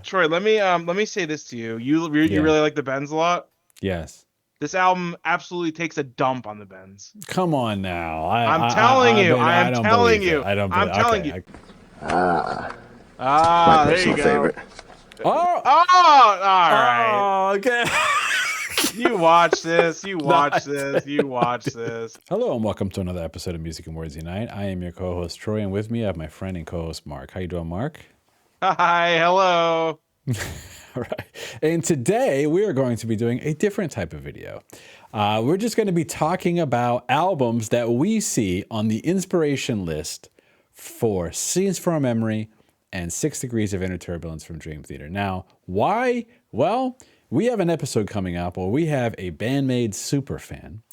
Troy, let me say this to you. You Yeah. really like the Bends a lot. Yes. This album absolutely takes a dump on the Bends. Come on now. I'm telling you. I I am don't telling believe it. you. I don't I'm believe. telling you. Okay. My There you personal go. favorite. Oh. Oh, all right. Oh. Okay. You watch this. You No, watch this. You watch this. Hello and welcome to another episode of Music and Words Unite. I am your co-host Troy, and with me I have my friend and co-host Mark. How you doing, Mark? Hi, hello. All right. And today we are going to be doing a different type of video. We're just going to be talking about albums that we see on the inspiration list for Scenes from a Memory and 6 Degrees of Inner Turbulence from Dream Theater. Now, why? Well, we have an episode coming up where we have a bandmade super fan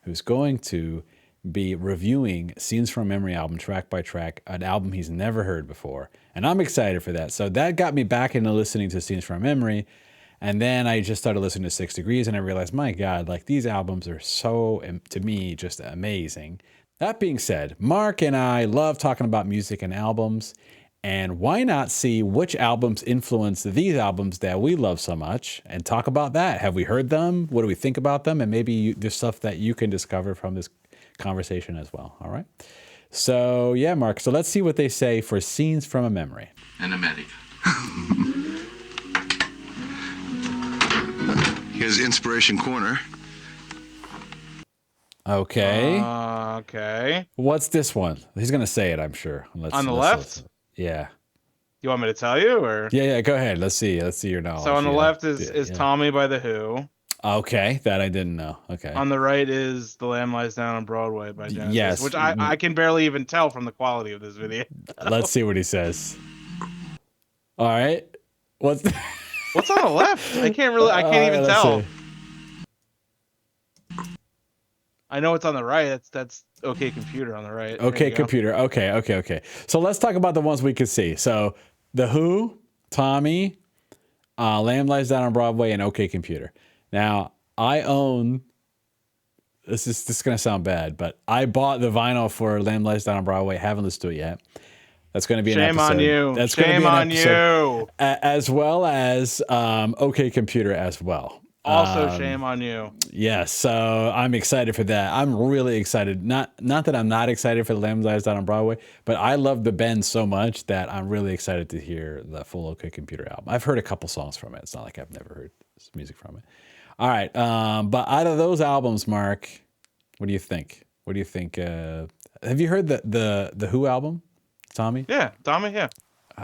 who's going to be reviewing Scenes from a Memory album track by track, an album he's never heard before. And I'm excited for that. So that got me back into listening to Scenes from a Memory. And then I just started listening to 6 Degrees and I realized, my God, like these albums are so, to me, just amazing. That being said, Mark and I love talking about music and albums. And why not see which albums influence these albums that we love so much and talk about that? Have we heard them? What do we think about them? And maybe there's stuff that you can discover from this conversation as well. All right. So, yeah, Mark. So let's see what they say for Scenes from a Memory. In America. Here's Inspiration Corner. Okay. Okay. What's this one? He's going to say it, I'm sure. On the left? Listen. Yeah. You want me to tell you, or? Yeah. Go ahead. Let's see your knowledge. So on the Yeah. left is Tommy by The Who. Okay. That I didn't know. Okay. On the right is The Lamb Lies Down on Broadway by Genesis, Yes. which I can barely even tell from the quality of this video. Let's see what he says. All right. What's on the left? I can't even tell. See. I know it's on the right. That's OK Computer on the right. Okay, Computer. Okay. So let's talk about the ones we could see. So The Who, Tommy, Lamb Lies Down on Broadway, and OK Computer. Now, I own, this is going to sound bad, but I bought the vinyl for Lamb Lies Down on Broadway. Haven't listened to it yet. That's going to be an episode. Shame on you. That's Shame on you. As well as OK Computer as well. Also, shame on you. Yes, so I'm excited for that. I'm really excited. Not that I'm not excited for the Lamb Lies Down on Broadway, but I love the band so much that I'm really excited to hear the full OK Computer album. I've heard a couple songs from it. It's not like I've never heard music from it. All right, but out of those albums, Mark, what do you think? What do you think? Have you heard the Who album, Tommy? Yeah, Tommy. Yeah.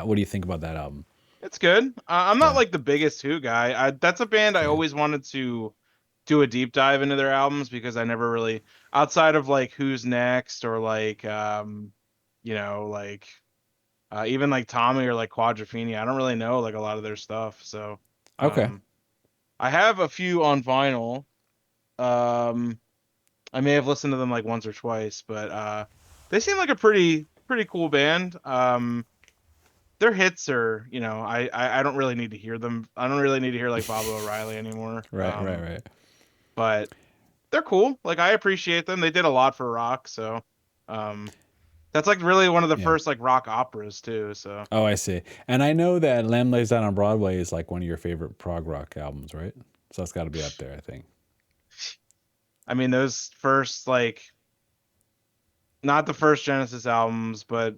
What do you think about that album? It's good. I'm not like the biggest Who guy. That's a band I always wanted to do a deep dive into their albums because I never really, outside of like Who's Next or like even like Tommy or like Quadrophenia, I don't really know like a lot of their stuff. So Okay. I have a few on vinyl. I may have listened to them like once or twice, but they seem like a pretty cool band. Their hits are, I don't really need to hear them. I don't really need to hear like Bob O'Reilly anymore. Right. But they're cool. Like I appreciate them. They did a lot for rock, so that's like really one of the first like rock operas too. So. Oh, I see. And I know that Lamb Lays Down on Broadway is like one of your favorite prog rock albums, right? So that's got to be up there, I think. I mean, those first like, not the first Genesis albums, but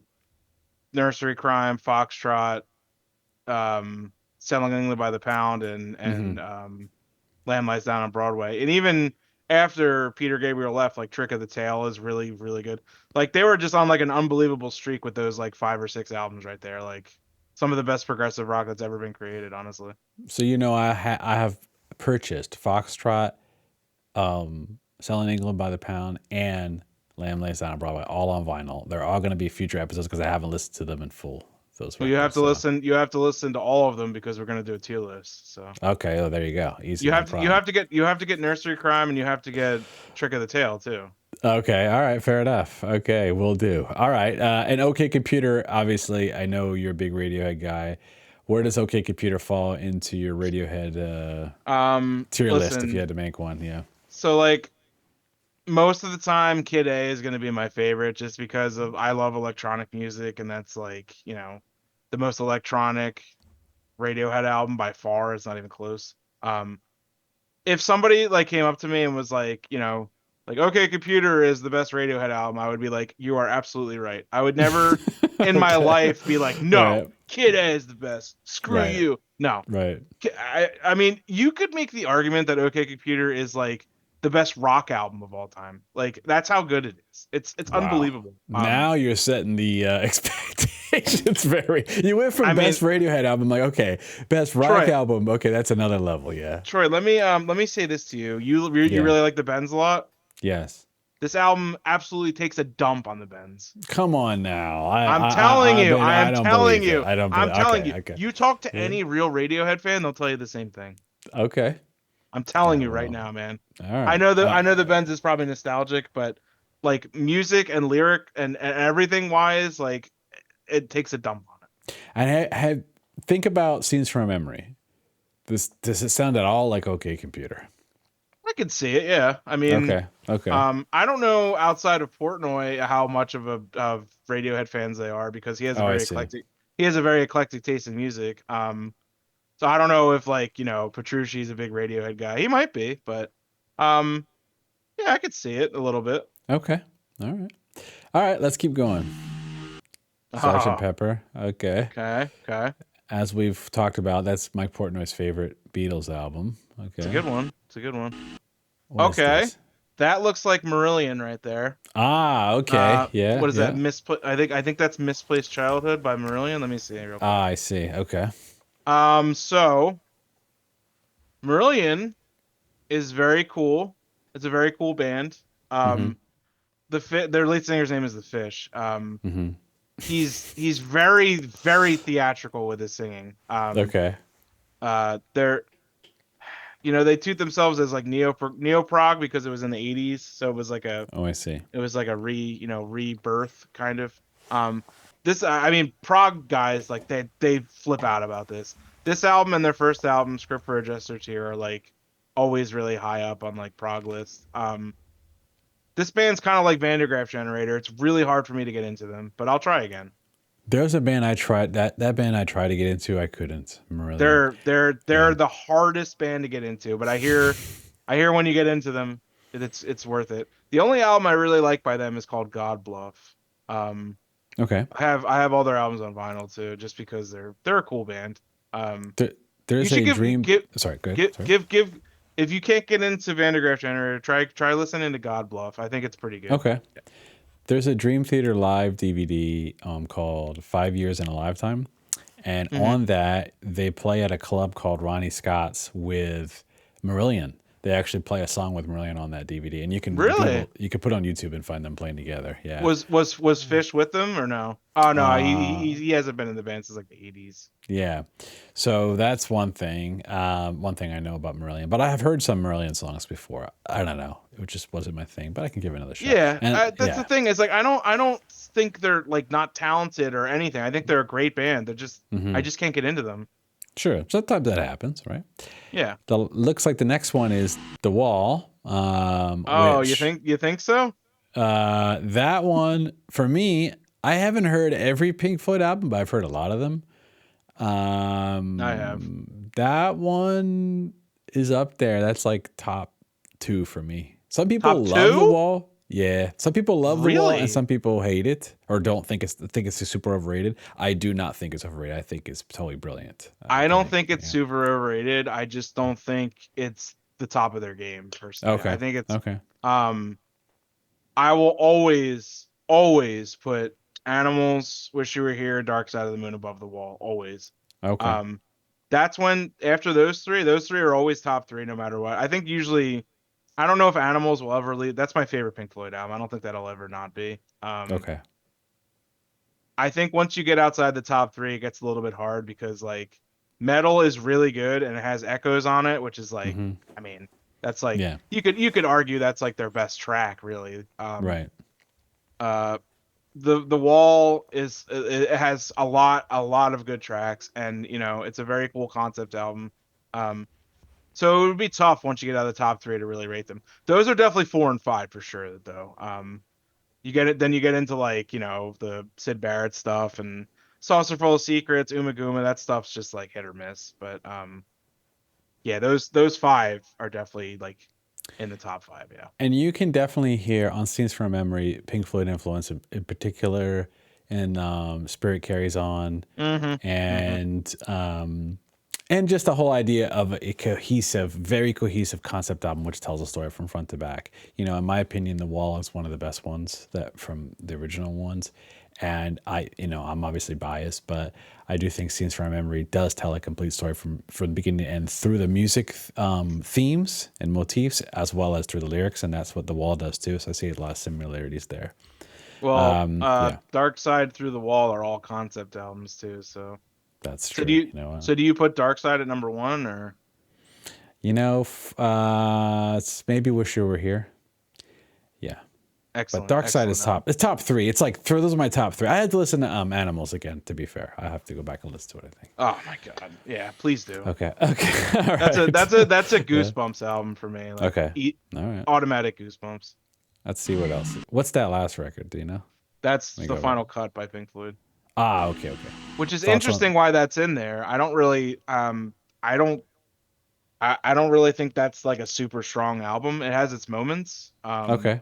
Nursery Crime, Foxtrot, Selling England by the Pound, and Lamb Lies Down on Broadway. And even after Peter Gabriel left, like Trick of the Tail is really, really good. Like they were just on like an unbelievable streak with those like 5 or 6 albums right there. Like some of the best progressive rock that's ever been created, honestly. So I have purchased Foxtrot, Selling England by the Pound, and Lamb Lays Down on Broadway, all on vinyl. They're all going to be future episodes because I haven't listened to them in full. Well, you have to listen. You have to listen to all of them because we're going to do a tier list. So okay, oh, there you go. Easy. You have to get Nursery Crime, and you have to get Trick of the Tail too. Okay, all right, fair enough. Okay, we'll do. All right, and OK Computer. Obviously, I know you're a big Radiohead guy. Where does OK Computer fall into your Radiohead tier list if you had to make one? Yeah. So like. Most of the time, Kid A is going to be my favorite just because I love electronic music, and that's like, the most electronic Radiohead album by far. It's not even close. Um, if somebody like came up to me and was like, like, okay, Computer is the best Radiohead album, I would be like, you are absolutely right. I would never in my Okay. life be like, no, Right. Kid A is the best. Screw Right. you. No. Right. I mean, you could make the argument that OK Computer is like the best rock album of all time. Like that's how good it is. It's Wow. unbelievable. Now you're setting the expectations very. You went from I mean, best Radiohead album, like okay, best rock Troy, album, okay, that's another level. Yeah. let me say this to you. You Yeah. really like the Bends a lot. Yes. This album absolutely takes a dump on the Bends. Come on now. I'm telling I you. mean, I I am don't telling believe it. you. I don't I'm believe. telling Okay. you. Okay. You talk to Yeah. any real Radiohead fan, they'll tell you the same thing. Okay. I'm telling I you right will. now, man. All I right. know that I know the Benz is probably nostalgic, but like music and lyric and everything wise, like it takes a dump on it. And think about scenes from a memory. This does it sound at all like OK Computer? I could see it, yeah. I mean, Okay. Okay. I don't know outside of Portnoy how much of Radiohead fans they are because Oh, I see. he has a very eclectic taste in music. So I don't know if like, Petrucci's a big Radiohead guy. He might be, but um yeah, I could see it a little bit. Okay. All right. All right. Let's keep going. Sergeant Oh, Pepper. Okay. okay, okay. As we've talked about, that's Mike Portnoy's favorite Beatles album. It's a Okay. good one. It's a good one. What is Okay. this? That looks like Marillion right there. Ah, okay. Yeah, What is that? yeah. I think that's Misplaced Childhood by Marillion. Let me see real Ah, quick. I see. Okay. So Marillion is very cool. It's a very cool band. Mm-hmm. Um, their lead singer's name is The Fish. Mm-hmm. He's very very theatrical with his singing. Okay. They're they toot themselves as like neo prog because it was in the 80s, so Oh, I see. it was like a rebirth kind of. Um, this I mean prog guys like they flip out about this. This album and their first album, Script for a Jester Tear, are like always really high up on like prog lists. This band's kind of like Vandergraaf Generator. It's really hard for me to get into them, but I'll try again. There's a band I tried that band I tried to get into. I couldn't. Marillion. They're Yeah. the hardest band to get into, but I hear when you get into them, it's worth it. The only album I really like by them is called God Bluff. Um, Okay. I have all their albums on vinyl too, just because they're a cool band. Um, There, you there's should a give dream. give Sorry. Go ahead. give Sorry. give if you can't get into Vandergraaf Generator, try listening to God Bluff. I think it's pretty good. Okay. There's a Dream Theater Live DVD called 5 Years in a Lifetime. And Hmm. on that, they play at a club called Ronnie Scott's with Marillion. They actually play a song with Marillion on that DVD, and you can Really? Google, you can put on YouTube and find them playing together. Yeah. Was Fish with them or no? Oh no, Uh, he hasn't been in the band since like the 80s. yeah. So that's one thing. One thing I know about Marillion, but I have heard some Marillion songs before. I don't know. It just wasn't my thing, but I can give it another shot. Yeah, And that's the yeah. thing. Is like I don't think they're like not talented or anything. I think they're a great band. I Hmm. just can't get into them. Sure. Sometimes that happens, right? Yeah. Looks like the next one is The Wall, Oh, you which think you think so? that one for me, I haven't heard every Pink Floyd album, but I've heard a lot of them. I have. That one is up there. That's like top two for me. Some Top people love The two? Wall. Yeah, some people love The Wall, and Really? some people hate it or don't think it's super overrated. I do not think it's overrated. I think it's totally brilliant. I I don't think think it's yeah. super overrated. I just don't think it's the top of their game personally. I Okay. think it's Okay. um I will always put Animals, Wish You Were Here, Dark Side of the Moon above the wall. Always. Okay. Um, that's when after those three are always top three no matter what. I think usually I don't know if Animals will ever leave. That's my favorite Pink Floyd album. I don't think that'll ever not be. Okay. I think once you get outside the top three, it gets a little bit hard because like Metal is really good and it has echoes on it, which is like, Hmm. I mean, that's like Yeah. you could argue that's like their best track, really. Right. Uh, the Wall it has a lot of good tracks, and it's a very cool concept album. Um, so it would be tough once you get out of the top three to really rate them. Those are definitely 4 and 5 for sure, though. You get it, then you get into like the Sid Barrett stuff, and Saucer Full of Secrets, Umaguma, that stuff's just like hit or miss. But yeah, those five are definitely like in the top five. Yeah. And you can definitely hear on Scenes from Memory Pink Floyd influence in particular, and Spirit Carries On, Mm-hmm. and just the whole idea of a cohesive, very cohesive concept album which tells a story from front to back. You know, in my opinion, The Wall is one of the best ones that from the original ones. And I'm obviously biased, but I do think Scenes from Memory does tell a complete story from the beginning to end through the music themes and motifs, as well as through the lyrics, and that's what The Wall does too. So I see a lot of similarities there. Well, Yeah, Dark Side Through the Wall are all concept albums too. So that's so do true. you You know, so do you put Dark Side at number one or? it's maybe Wish You Were Here. Yeah. But Excellent, Dark Side is excellent album. top. It's top three. It's like those are my top three. I had to listen to Animals again. To be fair, I have to go back and listen to it. I think. Oh my god, yeah, please do. Okay. Okay. All That's a right. that's a Yeah. Goosebumps album for me. Like Okay. All right. automatic Goosebumps. Let's see what else. What's that last record? Do you know? That's Let me the go back. Final Cut by Pink Floyd, Okay. Okay. which is Thoughts interesting on? why that's in there. I don't really I don't I don't really think that's like a super strong album. It has its moments. Okay.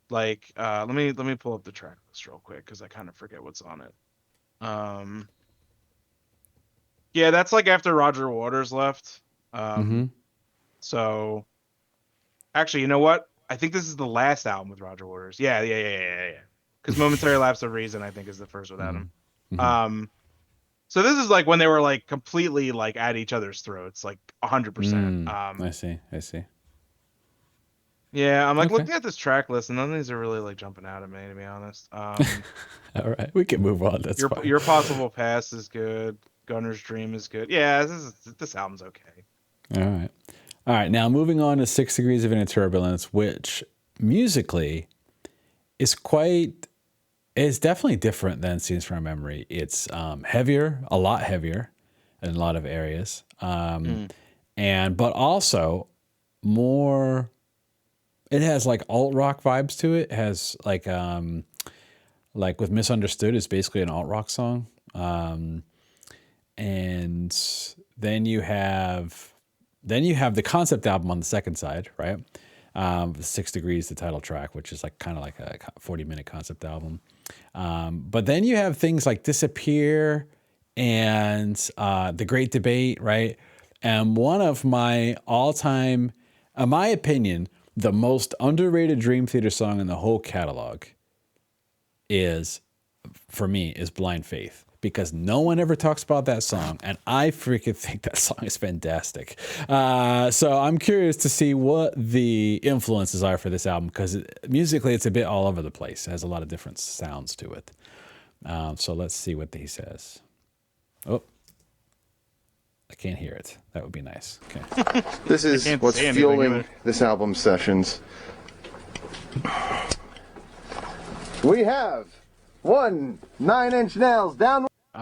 Like let me pull up the track list real quick because I kind of forget what's on it. Um yeah, that's like after Roger Waters left. Mm-hmm. So actually, you know what? I think this is the last album with Roger Waters. Yeah. Because Momentary Lapse of Reason, I think, is the first without him. Mm-hmm. Mm-hmm. Um, so this is like when they were like completely like at each other's throats, like 100%. I see. I see. Yeah, I'm like Okay. looking at this track list, and none of these are really like jumping out at me, to be honest. All right. We can move on. That's fine. Your Possible Past is good. Gunner's Dream is good. Yeah, this album's okay. All right. All right. Now moving on to 6 Degrees of Inner Turbulence, which musically is quite. It's definitely different than Scenes from Memory. It's heavier, a lot heavier in a lot of areas, Mm. but also more. It has like alt rock vibes to it. It has like with Misunderstood is basically an alt rock song, and then you have the concept album on the second side, right? 6 Degrees, the title track, which is like kind of like a 40-minute concept album. But then you have things like Disappear and The Great Debate, right? And one of my all-time, in my opinion, the most underrated Dream Theater song in the whole catalog is, for me, is Blind Faith. Because no one ever talks about that song, and I freaking think that song is fantastic. So I'm curious to see what the influences are for this album, because musically it's a bit all over the place. It has a lot of different sounds to it. So let's see what he says. Oh, I can't hear it. That would be nice. Okay. This is can't what's say anything fueling either. this album's sessions. We have 9-inch nails down. So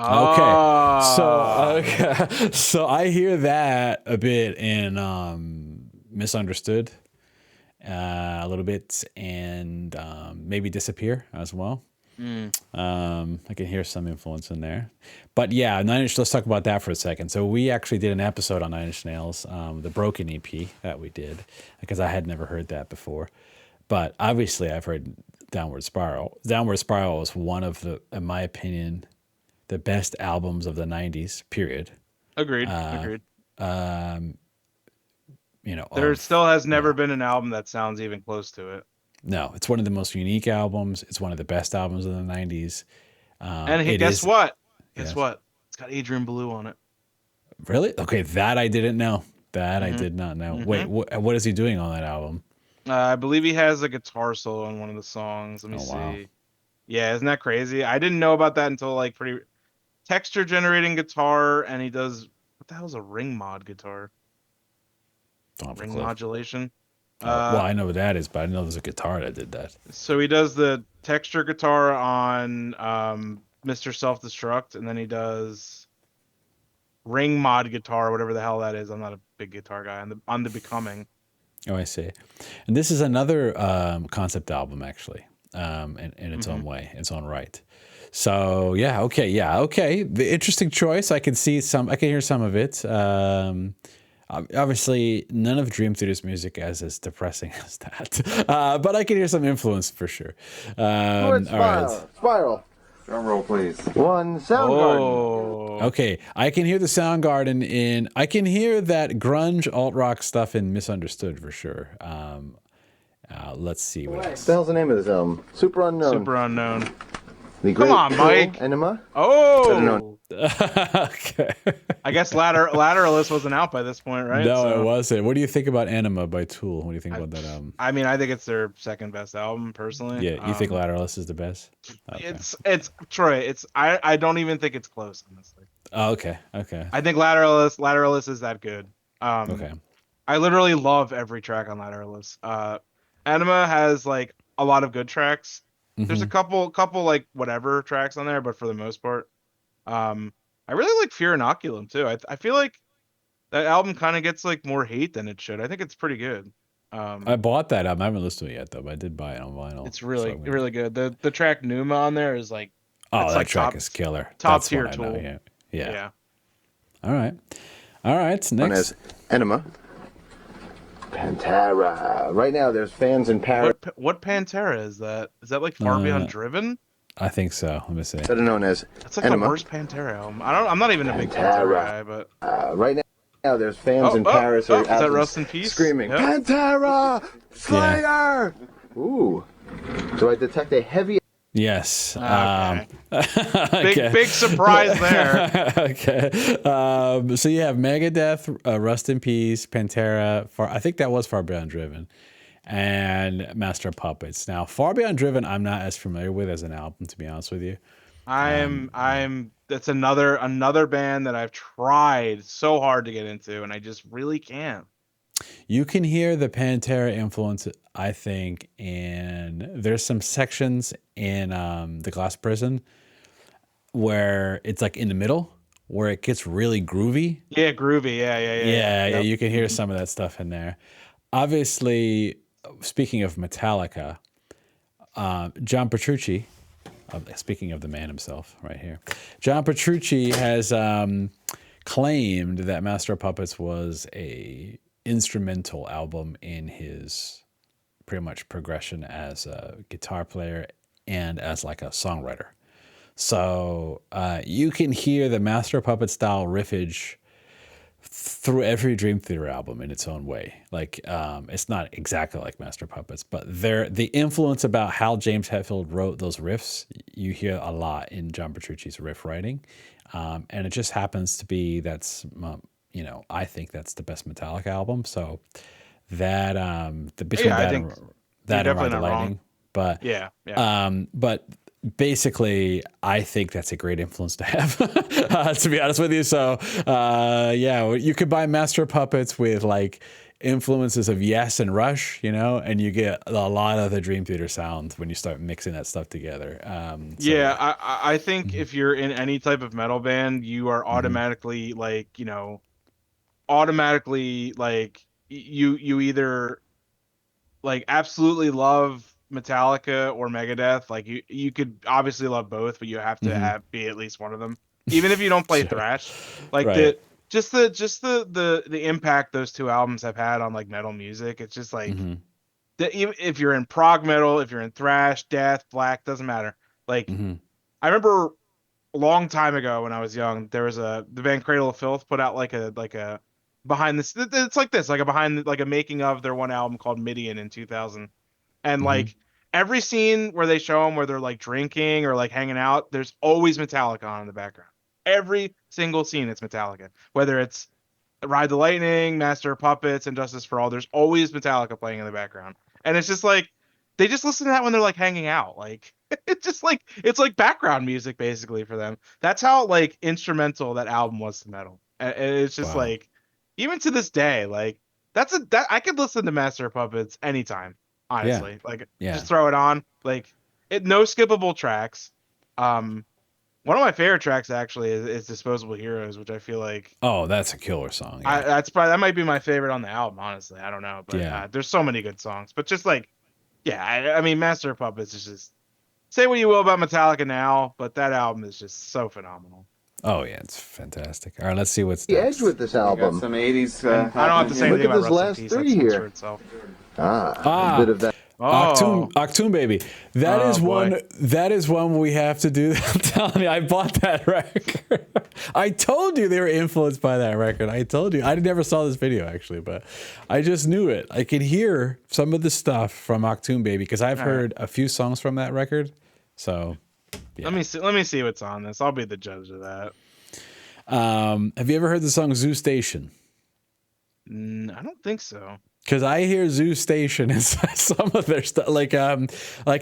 I hear that a bit in Misunderstood, a little bit, and maybe Disappear as well. Mm. I can hear some influence in there, but yeah, 9-inch. Let's talk about that for a second. So we actually did an episode on 9-inch Nails, the Broken EP that we did, because I had never heard that before. But obviously, I've heard Downward Spiral. Downward Spiral was one of the, in my opinion, the best albums of the 90s, period. Agreed. You know, There still has never been an album that sounds even close to it. no, it's one of the most unique albums. It's one of the best albums of the 90s. And It guess is, what? Guess yes. what? It's got Adrian Belew on it. Really? Okay, that I didn't know. That I Mhm. did not know. Mhm. Wait, what is he doing on that album? I believe he has a guitar solo on one of the songs. Let me Oh, see. wow. Yeah, isn't that crazy? I didn't know about that until like pretty texture generating guitar, and he does what the hell is a ring mod guitar? Don't have a Ring clue. modulation. Well, I know what that is, but I didn't know there's a guitar that did that. So he does the texture guitar on Mr. Self Destruct, and then he does ring mod guitar, whatever the hell that is. I'm not a big guitar guy. On the Becoming. Oh, I see. And this is another concept album, actually, in its own way, its own right. So yeah, okay. The interesting choice. I can see some. I can hear some of it. Obviously, none of Dream Theater's music as depressing as that, but I can hear some influence for sure. Towards All right. Spiral. Drum roll, please. One, Soundgarden. Oh, Okay, I can hear the Soundgarden in. I can hear that grunge alt rock stuff in Misunderstood for sure. Let's see what What else. the hell's the name of this album? Super Unknown. super unknown. The Come Great on, Cruel Mike. Enema. Better known. Oh, Okay. I guess Lateralus wasn't out by this point, right? No, So it wasn't. What do you think about Anima by Tool? What do you think about that album? I mean, I think it's their second best album personally. Yeah, you think Lateralus is the best? Okay. It's Troy. I don't even think it's close, honestly. Oh, okay. I think Lateralus is that good. Okay. I literally love every track on Lateralus. Anima has like a lot of good tracks. There's a couple like whatever tracks on there, but for the most part, I really like Fear Inoculum too. I feel like that album kind of gets like more hate than it should. I think it's pretty good. I bought that album. I haven't listened to it yet though, but I did buy it on vinyl. It's really So I'm gonna- really good. The track Numa on there is like Oh, it's that like track top- is killer. top That's tier one I know, Tool. Yeah. All right. Next. Known as Enema. Pantera. Right now, there's fans in Paris. What Pantera is that? Is that like Far Beyond Driven? I think so. Let me see. Better known as That's like Enema. the worst Pantera album. I'm not even a big Pantera guy, but Right now, there's fans in Paris is are that out Rust in Peace? screaming, Yep. Pantera! Slayer! Ooh. Do I detect a heavy... Yes. Okay. Okay. Big surprise there. Okay. So you have Megadeth, Rust in Peace, Pantera. I think that was Far Beyond Driven, and Master of Puppets. Now, Far Beyond Driven, I'm not as familiar with as an album, to be honest with you. That's another band that I've tried so hard to get into, and I just really can't. You can hear the Pantera influence, I think, and there's some sections in the Glass Prison where it's like in the middle, where it gets really groovy. Yeah, groovy. Yeah. You can hear some of that stuff in there. Obviously, speaking of Metallica, John Petrucci, speaking of the man himself right here, John Petrucci has claimed that Master of Puppets was a instrumental album in his pretty much progression as a guitar player and as like a songwriter. So you can hear the Master of Puppets style riffage through every Dream Theater album in its own way. Like it's not exactly like Master of Puppets, but the influence about how James Hetfield wrote those riffs, you hear a lot in John Petrucci's riff writing, and it just happens to be I think that's the best Metallica album. So that between I that think and that and Ride definitely the not Lightning, wrong. but but basically, I think that's a great influence to have, to be honest with you. So, you could buy Master of Puppets with like influences of Yes and Rush, and you get a lot of the Dream Theater sound when you start mixing that stuff together. I think if you're in any type of metal band, you are automatically you either like absolutely love Metallica or Megadeth. Like you could obviously love both, but you have to be at least one of them. Even if you don't play thrash, like Right. the impact those two albums have had on like metal music. It's just like even if you're in prog metal, if you're in thrash, death, black, doesn't matter. Like I remember a long time ago when I was young, there was the band Cradle of Filth put out like a behind this. It's like this, like a making of their one album called Midian in 2000. And like every scene where they show them where they're like drinking or like hanging out, there's always Metallica on in the background. Every single scene, it's Metallica. Whether it's Ride the Lightning, Master of Puppets, and Justice for All, there's always Metallica playing in the background. And it's just like they just listen to that when they're like hanging out. Like it's like background music basically for them. That's how like instrumental that album was to metal. And it's just like even to this day, like that I could listen to Master of Puppets anytime. Honestly, just throw it on. Like no skippable tracks. One of my favorite tracks actually is Disposable Heroes, which I feel like that's a killer song. that might be my favorite on the album. Honestly, I don't know, but Yeah. there's so many good songs. But just like, I mean, Master of Puppets is just say what you will about Metallica now, but that album is just so phenomenal. Oh yeah, it's fantastic. All right, let's see what's The next. edge with this Got album. some 80s. And I don't have to say Look anything at about this Rest in last Peace. three That speaks for here. itself. A bit of that. Oh, Achtung Baby. That Oh, is boy. one. That is one we have to do. I'm telling you, I bought that record. I told you they were influenced by that record. I told you. I never saw this video actually, but I just knew it. I could hear some of the stuff from Achtung Baby because I've heard a few songs from that record. So let me see what's on this. I'll be the judge of that. have you ever heard the song Zoo Station? I don't think so. Because I hear Zoo Station in some of their stuff, like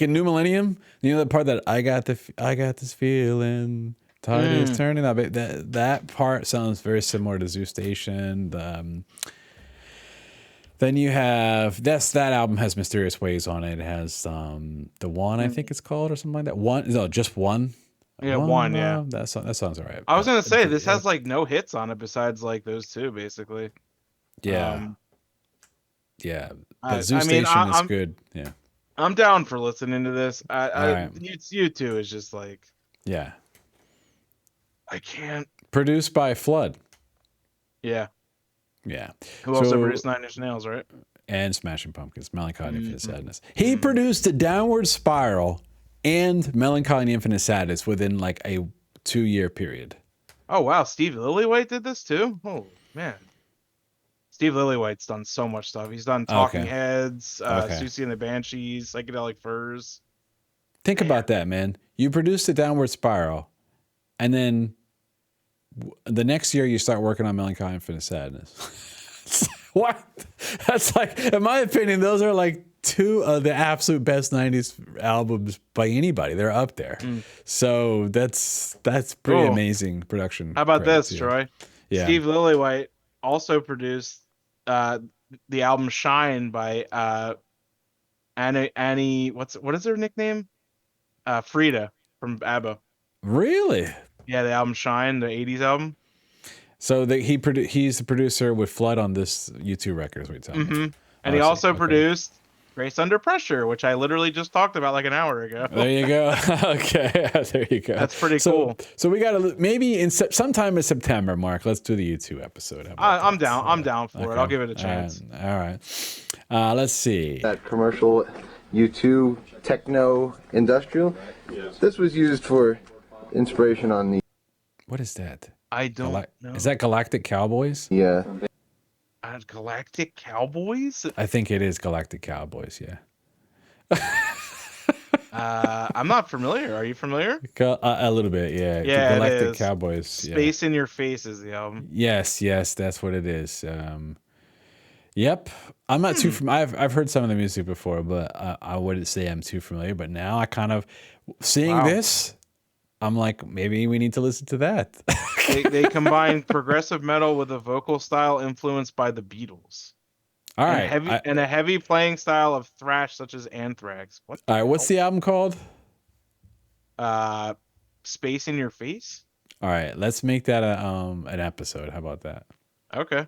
in New Millennium. You know the part that I got this feeling, tide is turning. That part sounds very similar to Zoo Station. Then you have that album has Mysterious Ways on it. It has the One, I think it's called, or something like that. One, no, just One. Yeah, One, yeah. That sounds all right. I was gonna say this has like no hits on it besides like those two, basically. Yeah. Yeah, I but Zoo mean, Station is good. Yeah, I'm down for listening to this. Alright. You two is just like yeah. I can't. Produced by Flood. Yeah. Yeah. Who also produced Nine Inch Nails, right? And Smashing Pumpkins, Melancholy and Infinite Sadness. He produced a Downward Spiral and Melancholy and Infinite Sadness within like a 2-year period. Oh wow, Steve Lillywhite did this too. Oh man, Steve Lillywhite's done so much stuff. He's done Talking Okay. Heads, Susie and the Banshees, Psychedelic Furs. Think about that, man. You produced a Downward Spiral, and then the next year you start working on Melancholy and Infinite Sadness. What? That's like, in my opinion, those are like two of the absolute best 90s albums by anybody. They're up there. So that's pretty Cool. amazing production. How about credits, this, yeah. Troy? Yeah. Steve Lillywhite also produced the album Shine by Annie. What is her nickname? Frida from ABBA. Really? Yeah, the album Shine, the '80s album. So he's the producer with Flood on this U2 record, is what you're telling me. And he also produced Grace Under Pressure, which I literally just talked about like an hour ago. There you go. Okay, there you go. That's pretty cool. So we got to maybe sometime in September, Mark. Let's do the U2 episode. How about I'm that? down. I'm down for it. I'll give it a chance. All right. Let's see. That commercial U2 techno industrial. This was used for inspiration on the What is that? I don't know. Is that Galactic Cowboys? Galactic Cowboys? I think it is Galactic Cowboys. Yeah. I'm not familiar. Are you familiar? A little bit. Yeah. Yeah, it Galactic is. Cowboys. Space in Your Face is the album. Yes, that's what it is. Yep, I'm not too familiar. I've heard some of the music before, but I wouldn't say I'm too familiar. But now I kind of seeing this, I'm like, maybe we need to listen to that. They combine progressive metal with a vocal style influenced by the Beatles. All and right, a heavy playing style of thrash such as Anthrax. What? All right, what's the album called? Space in Your Face. All right, let's make that an episode. How about that? Okay.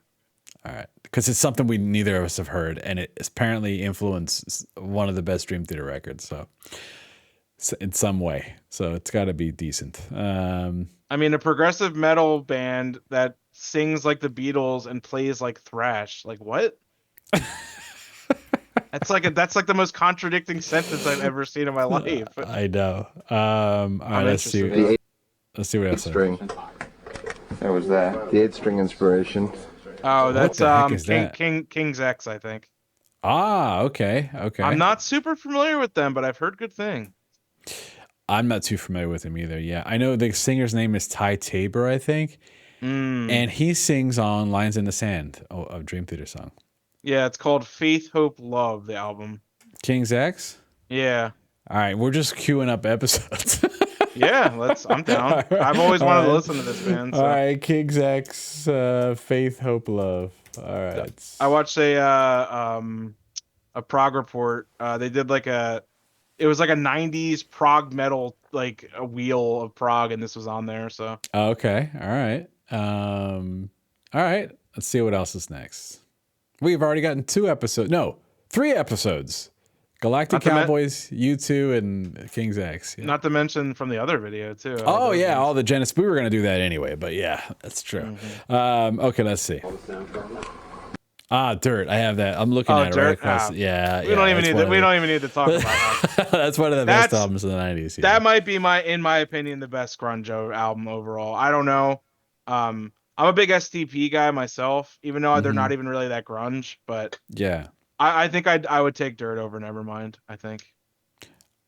All right, because it's something we neither of us have heard, and it apparently influenced one of the best Dream Theater records. So in some way, so it's got to be decent. I mean, a progressive metal band that sings like the Beatles and plays like thrash. Like what? That's like the most contradicting sentence I've ever seen in my life. I know. All right, let's see. The Let's see what else. string. There was that. The 8-string inspiration. Oh, that's the heck is that? King's X, I think. Ah, okay. I'm not super familiar with them, but I've heard good things. I'm not too familiar with him either. Yeah, I know the singer's name is Ty Tabor, I think, and he sings on "Lines in the Sand," a Dream Theater song. Yeah, it's called Faith, Hope, Love, the album. King's X. Yeah. All right, we're just queuing up episodes. Yeah, I'm down. Right. I've always wanted to All right. listen to this band. So. All right, King's X, Faith, Hope, Love. All right. I watched a prog report. They did it was like a 90s prog metal, like a wheel of prog, and this was on there. So Okay. All right. All right. Let's see what else is next. We've already gotten 3 episodes Galactic Not to men- Cowboys, U2, and King's X. Yeah. Not to mention from the other video too. Oh yeah, all the Genesis. We were gonna do that anyway, but yeah, that's true. Okay, let's see. Dirt. I have that. I'm looking at it right across. Yeah, we don't even need we don't even need to talk about that. That's one of the best albums of the '90s. Yeah. That might be in my opinion, the best grunge album overall. I don't know. I'm a big STP guy myself, even though they're not even really that grunge. But yeah, I think I would take Dirt over Nevermind. I think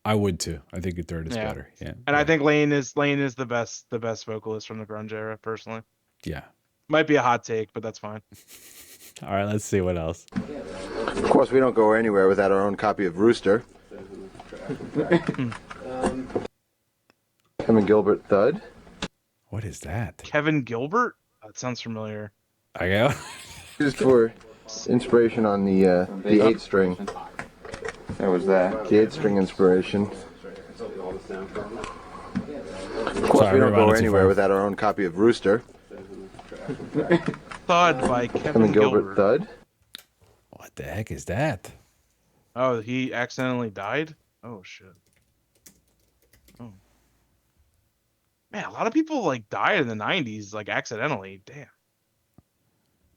I would too. I think Dirt is better. Yeah, and I think Lane is the best vocalist from the grunge era, personally. Yeah, might be a hot take, but that's fine. All right, let's see what else. Of course, we don't go anywhere without our own copy of Rooster. Kevin Gilbert Thud. What is that? Kevin Gilbert? That sounds familiar. I go. Used for inspiration on the 8-string. That was that. The 8-string inspiration. Of course, we don't go anywhere without our own copy of Rooster. Thud by Kevin Gilbert Thud. What the heck is that? Oh, he accidentally died? Oh shit. Oh. Man, a lot of people like died in the 90s, like accidentally. Damn.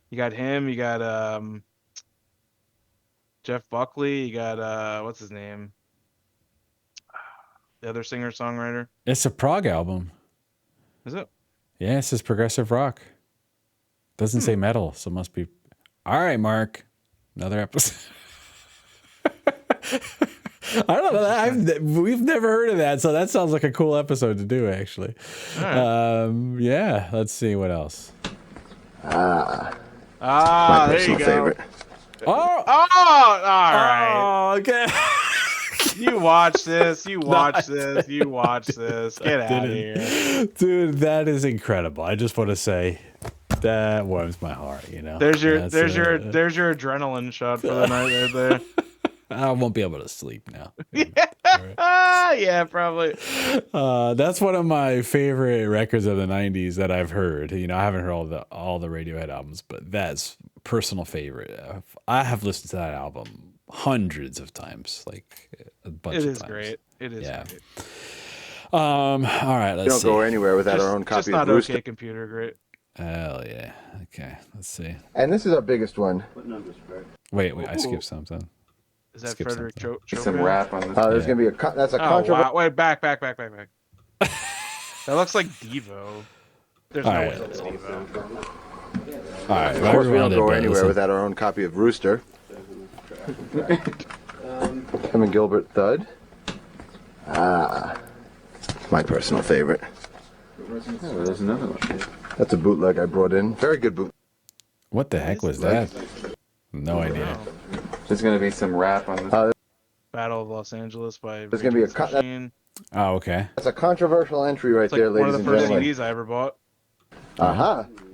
You got him, you got Jeff Buckley, you got what's his name? The other singer-songwriter. It's a prog album. Is it? Yeah, it says progressive rock. Doesn't say metal, so it must be. All right, Mark. Another episode. I don't know. We've never heard of that, so that sounds like a cool episode to do, actually. Right. Yeah, let's see what else. My there you personal go. favorite. Oh, all right. Oh, okay. You watch this. You watch this. You watch this. Get out of here, dude. That is incredible. I just want to say that warms my heart. You know. There's your adrenaline shot for the night right there. I won't be able to sleep now. Yeah, probably. That's one of my favorite records of the '90s that I've heard. You know, I haven't heard all the Radiohead albums, but that's personal favorite. I have listened to that album hundreds of times, like a bunch of times. It is great. It is great. All right, let's see. We don't go anywhere without our own copy just not of Rooster. okay, computer. Great. Hell yeah. Okay, let's see. And this is our biggest one. Wait, I skipped something. Is that Frederick Chopin? Some rap on this. There's gonna be that's a controversial. Wow. Wait, back. That looks like Devo. There's no way that's Devo. All right, Of course, we don't go anywhere without our own copy of Rooster. Kevin Gilbert Thud. My personal favorite. Oh, there's another one. That's a bootleg I brought in. Very good boot. What the heck was that? No idea. There's gonna be some rap on this. Battle of Los Angeles by. There's gonna be Machine. Oh, okay. That's a controversial entry right there, One ladies of and the first gentlemen. CDs I ever bought.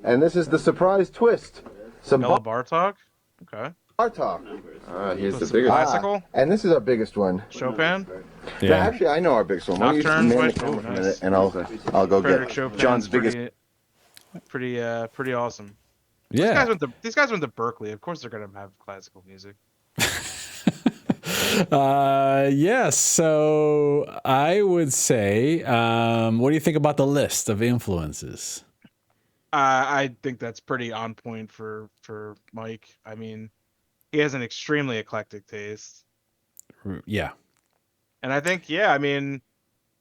And this is the surprise twist. Some Bella Bartok. Okay. Bartok. Here's the Some bigger. classical. And this is our biggest one. Chopin. Yeah. Yeah. Actually, I know our biggest one. Let me Nocturne. man the Wait, camera oh, for a nice. minute, and I'll go Frederick get Chopin's John's biggest. pretty awesome. Yeah. These guys went to Berkeley. Of course, they're gonna have classical music. Yes. So I would say, what do you think about the list of influences? I think that's pretty on point for Mike. I mean, he has an extremely eclectic taste, Yeah. and I think I mean,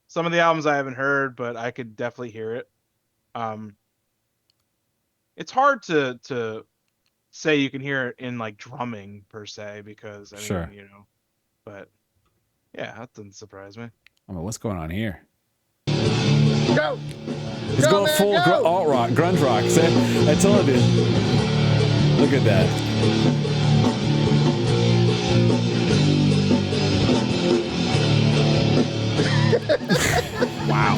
some of the albums I haven't heard, but I could definitely hear it. It's hard to say you can hear it in like drumming per se because I mean, you know, but yeah, that doesn't surprise me. I mean, what's going on here? Go! He's Go, going man, full go! alt rock, grunge rock. See? I told you. Look at that. Wow.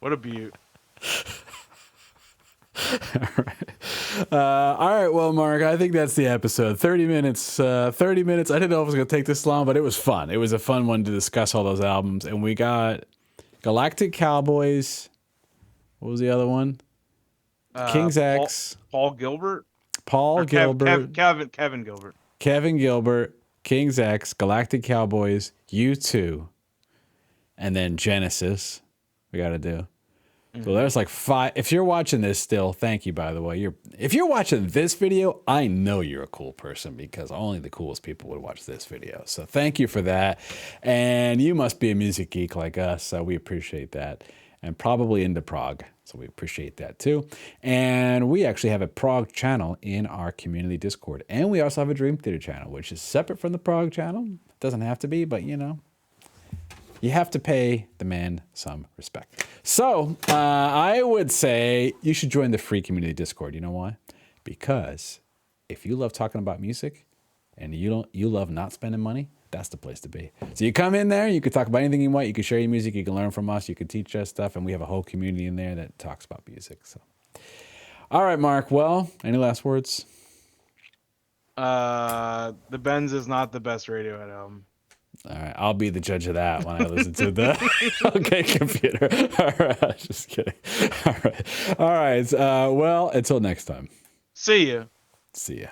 What a beaut. All right, well, Mark, I think that's the episode. 30 minutes. 30 minutes. I didn't know if it was going to take this long, but it was fun. It was a fun one to discuss all those albums. And we got Galactic Cowboys. What was the other one? King's Paul, X, Paul Gilbert Paul or Gilbert, Kevin Gilbert. Kevin Gilbert, King's X, Galactic Cowboys, U2, and then Genesis. We got to do. So there's like 5. If you're watching this still, thank you, by the way. If you're watching this video, I know you're a cool person because only the coolest people would watch this video. So thank you for that. And you must be a music geek like us, so we appreciate that. And probably into prog, so we appreciate that too. And we actually have a prog channel in our community Discord. And we also have a Dream Theater channel, which is separate from the prog channel. Doesn't have to be, but you know. You have to pay the man some respect. So I would say you should join the free community Discord. You know why? Because if you love talking about music and you love not spending money, that's the place to be. So you come in there, you can talk about anything you want. You can share your music. You can learn from us. You can teach us stuff. And we have a whole community in there that talks about music. So, all right, Mark. Well, any last words? The Benz is not the best Radiohead album. All right, I'll be the judge of that when I listen to the OK Computer. All right, just kidding. All right. Well, until next time. See ya. See ya.